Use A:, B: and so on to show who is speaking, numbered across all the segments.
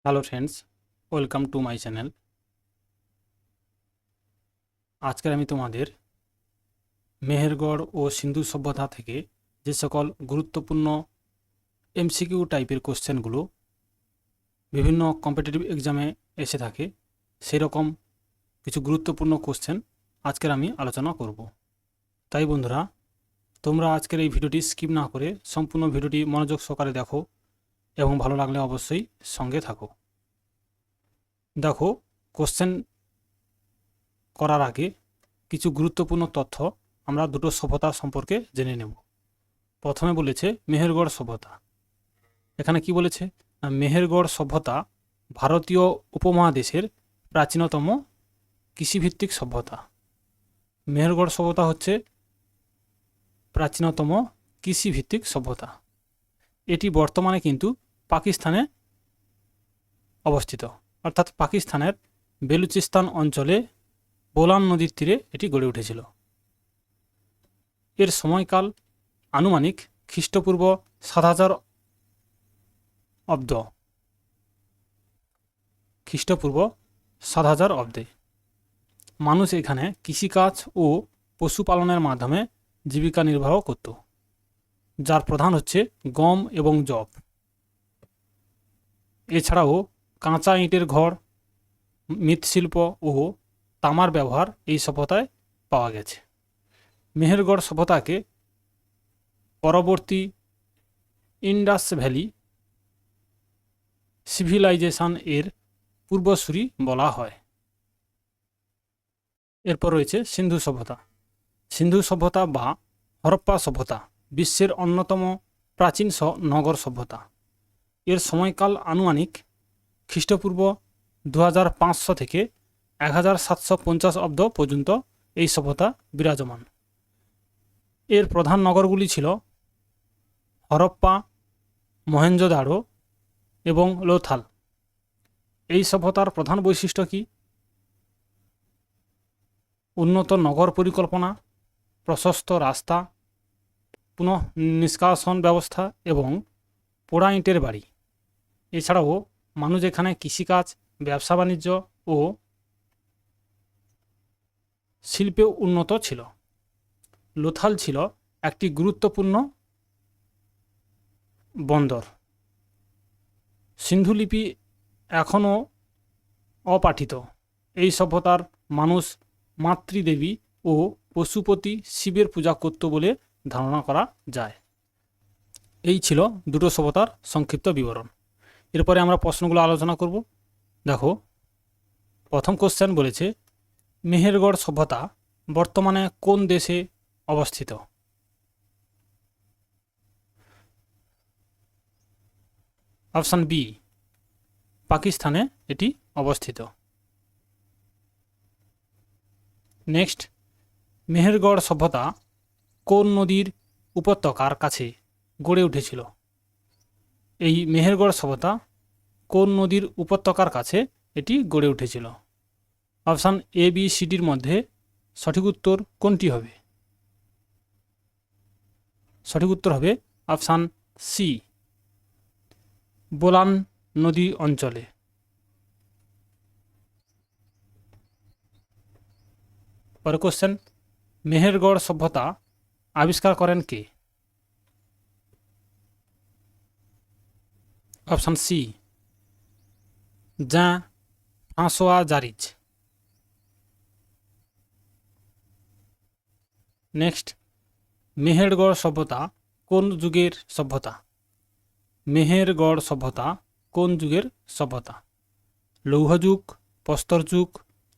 A: Hello friends, welcome to my channel. আজকের আমি তোমাদের মেহেরগড় ও সিন্ধু সভ্যতা থেকে যে সকল গুরুত্বপূর্ণ এমসিকিউ টাইপের কোশ্চেনগুলো বিভিন্ন কম্পিটিটিভ এক্সামে এসে থাকে সেই রকম কিছু গুরুত্বপূর্ণ কোশ্চেন আজকের আমি আলোচনা করব। তাই বন্ধুরা, তোমরা আজকের এই ভিডিওটি স্কিপ না করে সম্পূর্ণ ভিডিওটি মনোযোগ সহকারে দেখো এবং ভালো লাগলে অবশ্যই সঙ্গে থাকো। দেখো, কোশ্চেন করার আগে কিছু গুরুত্বপূর্ণ তথ্য আমরা দুটো সভ্যতা সম্পর্কে জেনে নেব। প্রথমে বলেছে মেহেরগড় সভ্যতা। এখানে কি বলেছে না, মেহেরগড় সভ্যতা ভারতীয় উপমহাদেশের প্রাচীনতম কৃষিভিত্তিক সভ্যতা। মেহেরগড় সভ্যতা হচ্ছে প্রাচীনতম কৃষিভিত্তিক সভ্যতা। এটি বর্তমানে কিন্তু পাকিস্তানে অবস্থিত, অর্থাৎ পাকিস্তানের বেলুচিস্তান অঞ্চলে বোলান নদীর তীরে এটি গড়ে উঠেছিল। এর সময়কাল আনুমানিক খ্রিস্টপূর্ব ৭০০০ অব্দ, খ্রিস্টপূর্ব ৭০০০ অব্দে। মানুষ এখানে কৃষিকাজ ও পশুপালনের মাধ্যমে জীবিকা নির্বাহ করত, যার প্রধান হচ্ছে গম এবং যব। এছাড়াও কাঁচা ইটের ঘর, মৃৎশিল্প ও তামার ব্যবহার এই সভ্যতায় পাওয়া গেছে। মেহেরগড় সভ্যতাকে পরবর্তী ইন্ডাস ভ্যালি সিভিলাইজেশন এর পূর্বসূরি বলা হয়। এরপর রয়েছে সিন্ধু সভ্যতা। সিন্ধু সভ্যতা বা হরপ্পা সভ্যতা বিশ্বের অন্যতম প্রাচীন নগর সভ্যতা। এর সময়কাল আনুমানিক খ্রিস্টপূর্ব 2500 থেকে 1750 অব্দ পর্যন্ত এই সভ্যতা বিরাজমান। এর প্রধান নগরগুলি ছিল হরপ্পা, মহেঞ্জোদারো এবং লোথাল। এই সভ্যতার প্রধান বৈশিষ্ট্য কি? উন্নত নগর পরিকল্পনা, প্রশস্ত রাস্তা, পুনঃ নিষ্কাশন ব্যবস্থা এবং পোড়া ইটের বাড়ি। এছাড়াও মানুষ এখানে কৃষিকাজ, ব্যবসা বাণিজ্য ও শিল্পে উন্নত ছিল। লোথাল ছিল একটি গুরুত্বপূর্ণ বন্দর। সিন্ধুলিপি এখনও অপাঠিত। এই সভ্যতার মানুষ মাতৃদেবী ও পশুপতি শিবের পূজা করত বলে ধারণা করা যায়। এই ছিল দুটো সভ্যতার সংক্ষিপ্ত বিবরণ। এরপরে আমরা প্রশ্নগুলো আলোচনা করব। দেখো, প্রথম কোশ্চেন বলেছে মেহেরগড় সভ্যতা বর্তমানে কোন দেশে অবস্থিত? অপশান বি, পাকিস্তানে এটি অবস্থিত। নেক্সট, মেহেরগড় সভ্যতা কোন নদীর উপত্যকার কাছে গড়ে উঠেছিল? এই মেহেরগড় সভ্যতা কোন নদীর উপত্যকার কাছে এটি গড়ে উঠেছিল? অপশান এ, বি, সিডির মধ্যে সঠিক উত্তর কোনটি হবে? সঠিক উত্তর হবে অপশান সি, বোলান নদী অঞ্চলে। পরের কোশ্চেন, মেহেরগড় সভ্যতা আবিষ্কার করেন কে? Option C, Jean Francois Jarrige. Next, Mehrgarh সভ্যতা কোন যুগের সভ্যতা? মেহেরগড় সভ্যতা কোন যুগের সভ্যতা? লৌহ যুগ, প্রস্তর যুগ,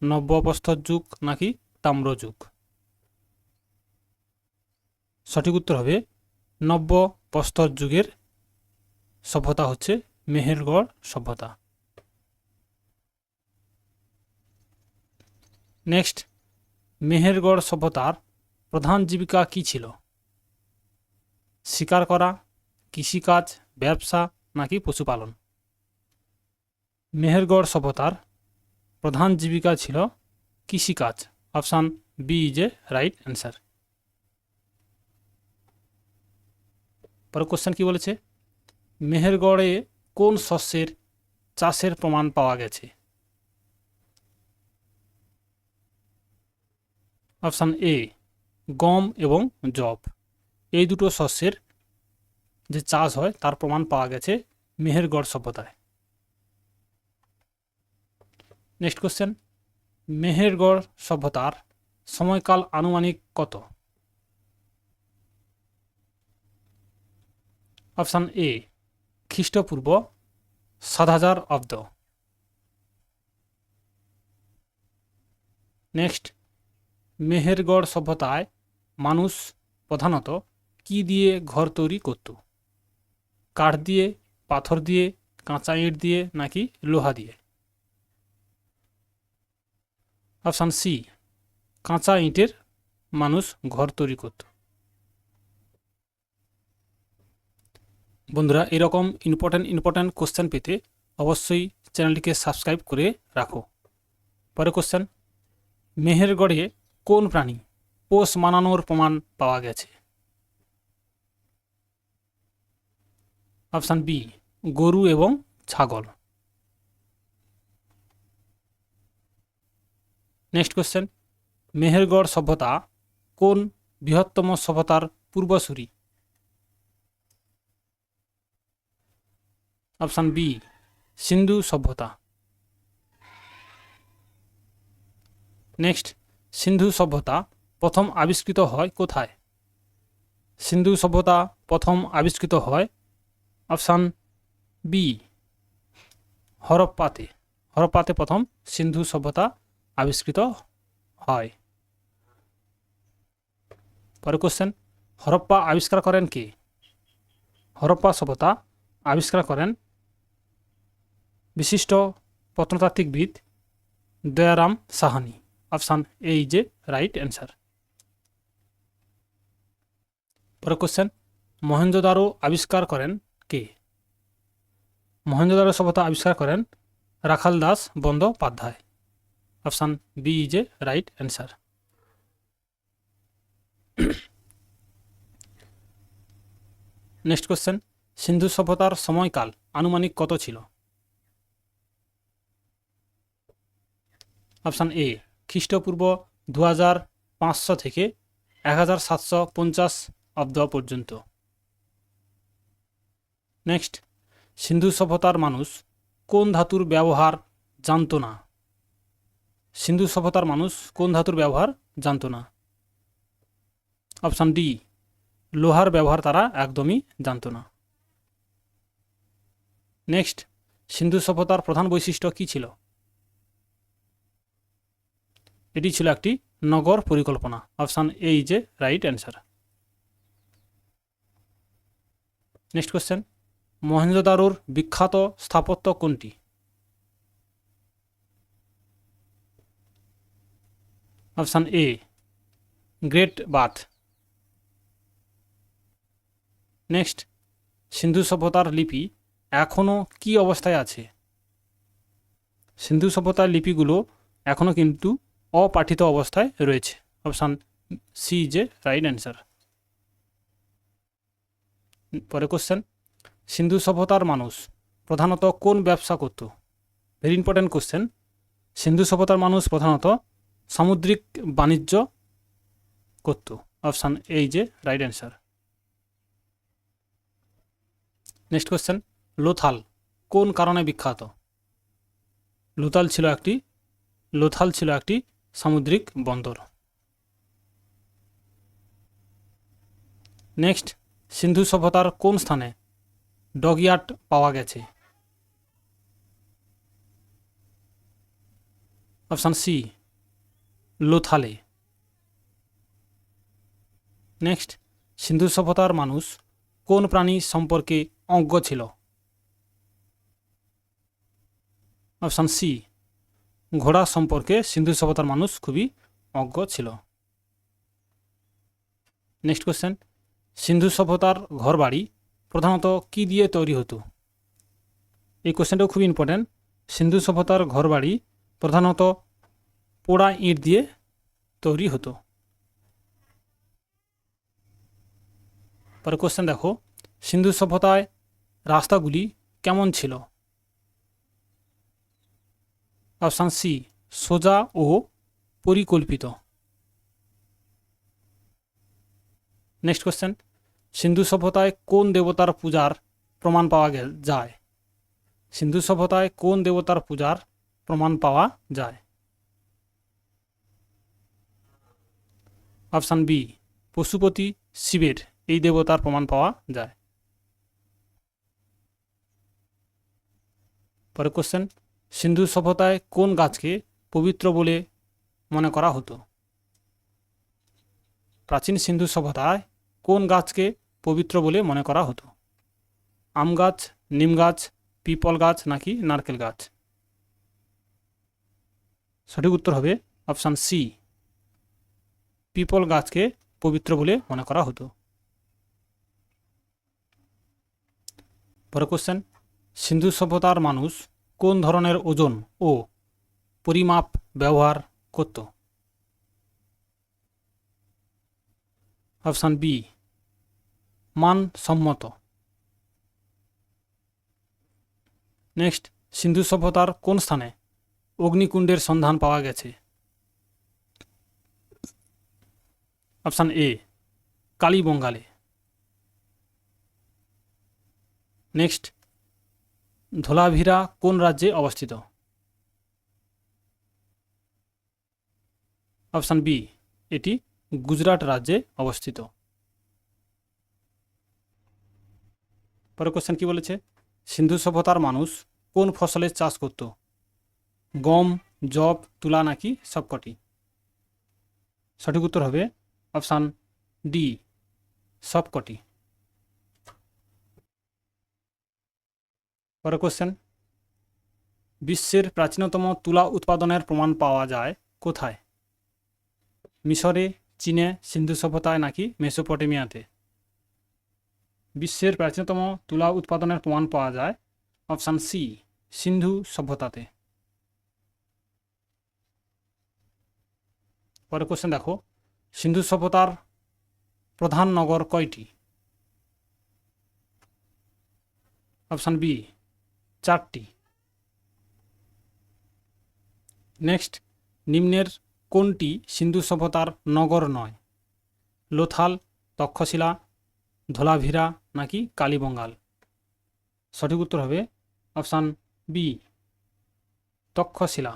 A: নব্য প্রস্তর যুগ নাকি তাম্র যুগ? সঠিক উত্তর হবে নব্য প্রস্তর যুগের সভ্যতা হচ্ছে মেহেরগড় সভ্যতা। নেক্সট, মেহেরগড় সভ্যতার প্রধান জীবিকা কী ছিল? শিকার করা, কৃষিকাজ, ব্যবসা নাকি পশুপালন? মেহেরগড় সভ্যতার প্রধান জীবিকা ছিল কৃষিকাজ। Option B is a right answer. পরের কোশ্চেন কি বলেছে? মেহেরগড়ে কোন শস্যের চাষের প্রমাণ পাওয়া গেছে? অপশান এ গম এবং যব। এই দুটো শস্যের যে চাষ হয় তার প্রমাণ পাওয়া গেছে মেহেরগড় সভ্যতায়। নেক্সট কোশ্চেন, মেহেরগড় সভ্যতার সময়কাল আনুমানিক কত? অপশান এ খ্রিস্টপূর্ব ৭০০০ অব্দ। নেক্সট, মেহেরগড় সভ্যতায় মানুষ প্রধানত কি দিয়ে ঘর তৈরি করত? কাঠ দিয়ে, পাথর দিয়ে, কাঁচা ইট দিয়ে নাকি লোহা দিয়ে? অপশান সি কাঁচা ইটের মানুষ ঘর তৈরি করত। বন্ধুরা, এরকম ইম্পর্ট্যান্ট কোশ্চেন পেতে অবশ্যই চ্যানেলটিকে সাবস্ক্রাইব করে রাখো। পরে কোশ্চেন, মেহেরগড়ে কোন প্রাণী পোষ মানানোর প্রমাণ পাওয়া গেছে? অপশান বি গরু এবং ছাগল। নেক্সট কোশ্চেন, মেহেরগড় সভ্যতা কোন বৃহত্তম সভ্যতার পূর্বসূরি? অপশান বি সিন্ধু সভ্যতা। নেক্সট, সিন্ধু সভ্যতা প্রথম আবিষ্কৃত হয় কোথায়? সিন্ধু সভ্যতা প্রথম আবিষ্কৃত হয় অপশান বি হরপ্পাতে। হরপ্পাতে প্রথম সিন্ধু সভ্যতা আবিষ্কৃত হয়। পরে কোশ্চেন, হরপ্পা আবিষ্কার করেন কে? হরপ্পা সভ্যতা আবিষ্কার করেন বিশিষ্ট প্রত্নতাত্ত্বিকবিদ দয়ারাম সাহানি। অপশান এই যে রাইট অ্যান্সার। পরে কোশ্চেন, মহেঞ্জোদারো আবিষ্কার করেন কে? মহেঞ্জোদারো সভ্যতা আবিষ্কার করেন Rakhal Das Bandyopadhyay. Option B is a right answer. Next question, Sindhu সভ্যতার সময়কাল আনুমানিক কত ছিল? অপশান এ খ্রিস্টপূর্ব 2500 থেকে 1750 অব্দ পর্যন্ত। নেক্সট, সিন্ধু সভ্যতার মানুষ কোন ধাতুর ব্যবহার জানত না? সিন্ধু সভ্যতার মানুষ কোন ধাতুর ব্যবহার জানত না? অপশান ডি লোহার ব্যবহার তারা একদমই জানত না। নেক্সট, সিন্ধু সভ্যতার প্রধান বৈশিষ্ট্য কী ছিল? এটি ছিল একটি নগর পরিকল্পনা। Option A is a right answer. Next question, মহেঞ্জোদারোর বিখ্যাত স্থাপত্য কোনটি? Option A great bath. Next, Sindhu সভ্যতার লিপি এখনও কি অবস্থায় আছে? সিন্ধু সভ্যতার লিপিগুলো এখনও কিন্তু অপাঠিত অবস্থায় রয়েছে। Option C is a right answer. পরে কোশ্চেন, সিন্ধু সভ্যতার মানুষ প্রধানত কোন ব্যবসা করত? Very important question. সিন্ধু সভ্যতার মানুষ প্রধানত সামুদ্রিক বাণিজ্য করত। Option A is a right answer. Next question, Lothal কোন কারণে বিখ্যাত? লোথাল ছিল একটি সামুদ্রিক বন্দর। নেক্সট, সিন্ধু সভ্যতার কোন স্থানে ডকইয়ার্ড পাওয়া গেছে? অপশান সি লোথালে। নেক্সট, সিন্ধু সভ্যতার মানুষ কোন প্রাণী সম্পর্কে অজ্ঞ ছিল? অপশান সি ঘোড়া সম্পর্কে সিন্ধু সভ্যতার মানুষ খুবই অজ্ঞ ছিল। নেক্সট কোশ্চেন, সিন্ধু সভ্যতার ঘরবাড়ি প্রধানত কি দিয়ে তৈরি হতো? এই কোশ্চেনটাও খুবই ইম্পর্ট্যান্ট। সিন্ধু সভ্যতার ঘরবাড়ি প্রধানত পোড়া ইট দিয়ে তৈরি হতো। পরে কোশ্চেন দেখো, সিন্ধু সভ্যতায় রাস্তাগুলি কেমন ছিল? অপশান সি সোজা ও পরিকল্পিত। নেক্সট কোশ্চেন, সিন্ধু সভ্যতায় কোন দেবতার পূজার প্রমাণ পাওয়া যায়? সিন্ধু সভ্যতায় কোন দেবতার পূজার প্রমাণ পাওয়া যায়? অপশান বি পশুপতি শিবের এই দেবতার প্রমাণ পাওয়া যায়। পরের কোশ্চেন, সিন্ধু সভ্যতায় কোন গাছকে পবিত্র বলে মনে করা হতো? প্রাচীন সিন্ধু সভ্যতায় কোন গাছকে পবিত্র বলে মনে করা হতো? আম গাছ, নিম গাছ, পিপল গাছ নাকি নারকেল গাছ? সঠিক উত্তর হবে অপশান সি পিপল গাছকে পবিত্র বলে মনে করা হতো। পরের কোশ্চেন, সিন্ধু সভ্যতার মানুষ কোন ধরনের ওজন ও পরিমাপ ব্যবহার করত? অপশান বি মানসম্মত। নেক্সট, সিন্ধু সভ্যতার কোন স্থানে অগ্নিকুণ্ডের সন্ধান পাওয়া গেছে? অপশান এ কালীবঙ্গালে। নেক্সট, ধোলাভিরা কোন রাজ্যে অবস্থিত? অপশান বি এটি গুজরাট রাজ্যে অবস্থিত। পরের কোশ্চেন কি বলেছে, সিন্ধু সভ্যতার মানুষ কোন ফসলের চাষ করত? গম, যব, তুলা নাকি সবকটি? সঠিক উত্তর হবে অপশান ডি সবকটি। পরের কোশ্চেন, বিশ্বের প্রাচীনতম তুলা উৎপাদনের প্রমাণ পাওয়া যায় কোথায়? মিশরে, চীনে, সিন্ধু সভ্যতায় নাকি মেসোপটেমিয়াতে? বিশ্বের প্রাচীনতম তুলা উৎপাদনের প্রমাণ পাওয়া যায় অপশান সি সিন্ধু সভ্যতাতে। পরের কোশ্চেন দেখো, সিন্ধু সভ্যতার প্রধান নগর কয়টি? অপশান বি 4টি। নেক্সট, নিম্নের কোনটি সিন্ধু সভ্যতার নগর নয়? লোথাল, তক্ষশিলা, ধোলাভিরা নাকি কালীবঙ্গাল? সঠিক উত্তর হবে option B Takshashila.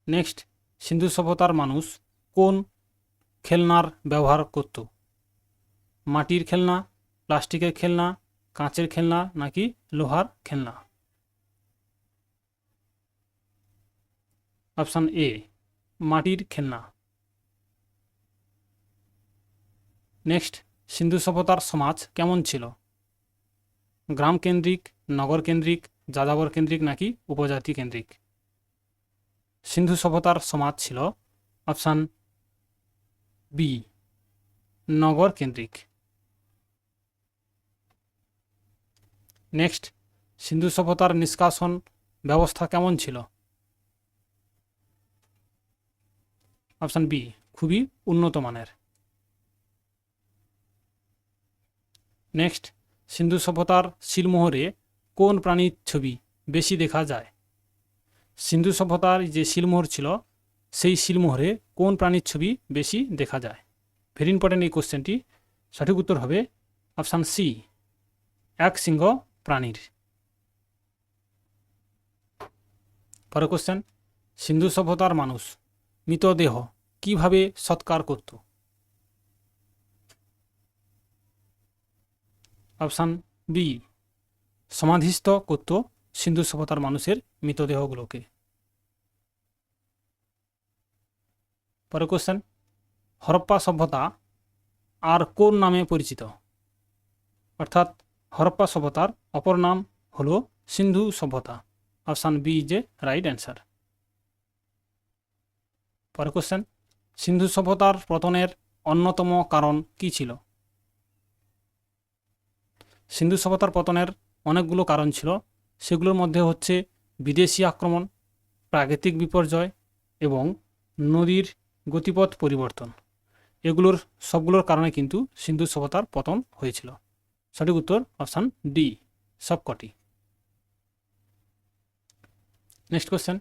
A: Next, Sindhu সভ্যতার মানুষ কোন খেলনার ব্যবহার করত? মাটির খেলনা, প্লাস্টিকের খেলনা, কাঁচের খেলনা নাকি লোহার খেলনা? অপশান এ মাটির খেলনা। নেক্সট, সিন্ধু সভ্যতার সমাজ কেমন ছিল? গ্রাম কেন্দ্রিক, নগর কেন্দ্রিক, যাযাবর কেন্দ্রিক নাকি উপজাতি কেন্দ্রিক? সিন্ধু সভ্যতার সমাজ ছিল অপশান বি নগর কেন্দ্রিক। নেক্সট, সিন্ধু সভ্যতার নিষ্কাশন ব্যবস্থা কেমন ছিল? অপশান বি খুবই উন্নত মানের। নেক্সট, সিন্ধু সভ্যতার শিলমোহরে কোন প্রাণীর ছবি বেশি দেখা যায়? সিন্ধু সভ্যতার যে শিলমোহর ছিল সেই শিলমোহরে কোন প্রাণীর ছবি বেশি দেখা যায়? ভেরি ইম্পর্টেন্ট এই কোশ্চেনটি। সঠিক উত্তর হবে অপশান সি এক সিংহ প্রাণীর। পরের কোশ্চেন, সিন্ধু সভ্যতার মানুষ মৃতদেহ কিভাবে সৎকার করত? অপশান বি সমাধিস্থ করত সিন্ধু সভ্যতার মানুষের মৃতদেহগুলোকে। পরের কোশ্চেন, হরপ্পা সভ্যতা আর কোন নামে পরিচিত? অর্থাৎ হরপ্পা সভ্যতার অপর নাম হল সিন্ধু সভ্যতা। Option B is a right answer. পরের কোশ্চেন, সিন্ধু সভ্যতার পতনের অন্যতম কারণ কি ছিল? সিন্ধু সভ্যতার পতনের অনেকগুলো কারণ ছিল, সেগুলোর মধ্যে হচ্ছে বিদেশি আক্রমণ, প্রাকৃতিক বিপর্যয় এবং নদীর গতিপথ পরিবর্তন। এগুলোর সবগুলোর কারণে কিন্তু সিন্ধু সভ্যতার পতন হয়েছিল। সঠিক উত্তর অপশান ডি সবকটি। নেক্সট কোশ্চেন,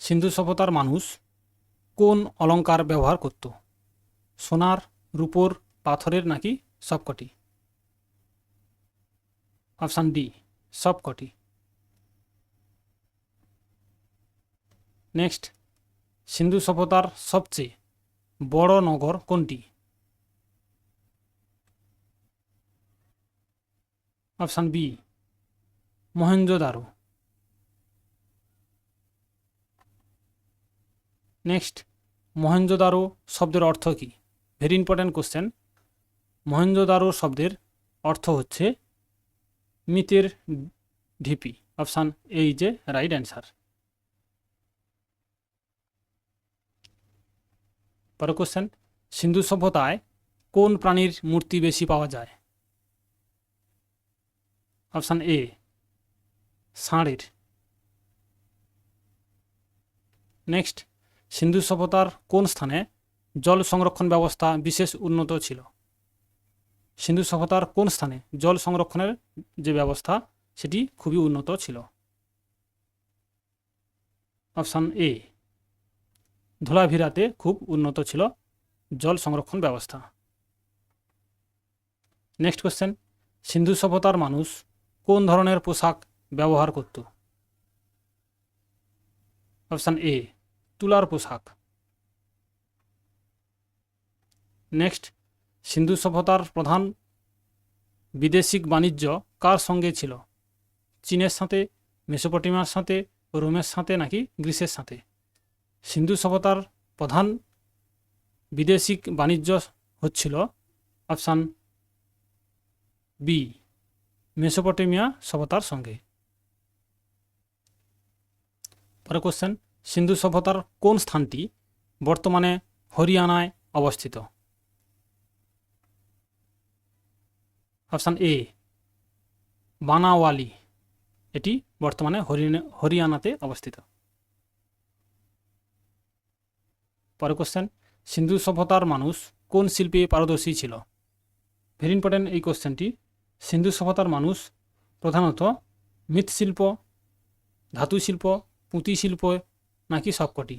A: সিন্ধু সভ্যতার মানুষ কোন অলংকার ব্যবহার করত? সোনার, রূপোর, পাথরের নাকি সবকটি? অপশান ডি, সবকটি। নেক্সট, সিন্ধু সভ্যতার সবচেয়ে বড় নগর কোনটি? Option B, Mohenjodaro. Next, Mohenjodaro শব্দের অর্থ কী? Very important question. মহেঞ্জোদারো শব্দের অর্থ হচ্ছে মৃতের ঢিপি। Option A is a right answer. পরের কোশ্চেন, সিন্ধু সভ্যতায় কোন প্রাণীর মূর্তি বেশি পাওয়া যায়? Option A, ষাঁড়ের। নেক্সট, সিন্ধু সভ্যতার কোন স্থানে জল সংরক্ষণ ব্যবস্থা বিশেষ উন্নত ছিল? সিন্ধু সভ্যতার কোন স্থানে জল সংরক্ষণের যে ব্যবস্থা সেটি খুবই উন্নত ছিল? অপশান এ, ধোলাভিরাতে খুব উন্নত ছিল জল সংরক্ষণ ব্যবস্থা। নেক্সট কোশ্চেন, সিন্ধু সভ্যতার মানুষ কোন ধরনের পোশাক ব্যবহার করত? অপশান এ, তুলার পোশাক। নেক্সট, সিন্ধু সভ্যতার প্রধান বিদেশিক বাণিজ্য কার সঙ্গে ছিল? চীনের সাথে, মেসোপটেমিয়ার সাথে, রোমের সাথে নাকি গ্রিসের সাথে? সিন্ধু সভ্যতার প্রধান বিদেশিক বাণিজ্য হচ্ছিল অপশান বি, মেসোপটেমিয়া সভ্যতার সঙ্গে। পরের কোশ্চেন, সিন্ধু সভ্যতার কোন স্থানটি বর্তমানে হরিয়ানায় অবস্থিত? Option A, Banawali. এটি বর্তমানে হরিয়ানাতে অবস্থিত। পরের কোশ্চেন, সিন্ধু সভ্যতার মানুষ কোন শিল্পে পারদর্শী ছিল? ভেরি ইম্পর্টেন্ট এই কোশ্চেনটি। সিন্ধু সভ্যতার মানুষ প্রধানত মৃৎশিল্প, ধাতু শিল্প, পুঁতি শিল্প নাকি সবকটি?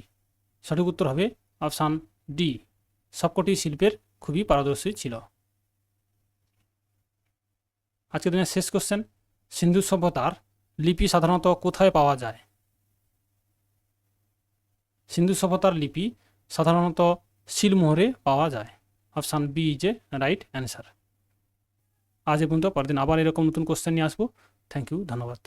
A: সঠিক উত্তর হবে অপশান ডি, সবকটি শিল্পের খুবই পারদর্শী ছিল। আজকের দিনের শেষ কোশ্চেন, সিন্ধু সভ্যতার লিপি সাধারণত কোথায় পাওয়া যায়? সিন্ধু সভ্যতার লিপি সাধারণত সিলমোহরে পাওয়া যায়। Option B is a right answer. আজ এ পর্যন্ত, পরের দিন আবার এরকম নতুন কোশ্চেন নিয়ে আসবো। থ্যাংক ইউ, ধন্যবাদ।